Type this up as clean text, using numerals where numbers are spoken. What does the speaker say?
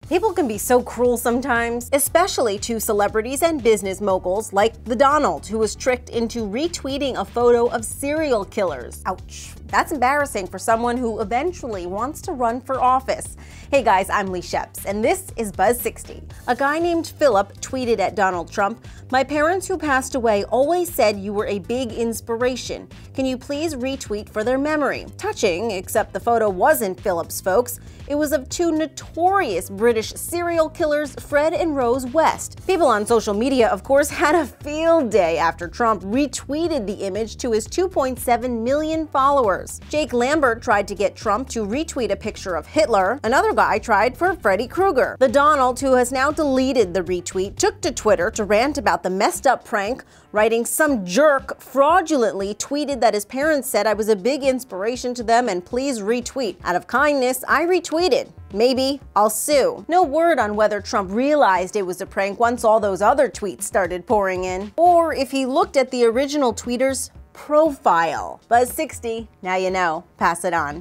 People can be so cruel sometimes, especially to celebrities and business moguls like the Donald, who was tricked into retweeting a photo of serial killers. Ouch. That's embarrassing for someone who eventually wants to run for office. Hey guys, I'm Lee Sheps, and this is Buzz60. A guy named Philip tweeted at Donald Trump, "My parents who passed away always said you were a big inspiration. Can you please retweet for their memory?" Touching, except the photo wasn't Philip's, folks. It was of two notorious British serial killers, Fred and Rose West. People on social media, of course, had a field day after Trump retweeted the image to his 2.7 million followers. Jake Lambert tried to get Trump to retweet a picture of Hitler. Another guy tried for Freddy Krueger. The Donald, who has now deleted the retweet, took to Twitter to rant about the messed up prank, writing, "Some jerk fraudulently tweeted that his parents said I was a big inspiration to them and please retweet. Out of kindness, I retweeted. Maybe I'll sue." No word on whether Trump realized it was a prank once all those other tweets started pouring in, or if he looked at the original tweeter's profile. Buzz60, now you know. Pass it on.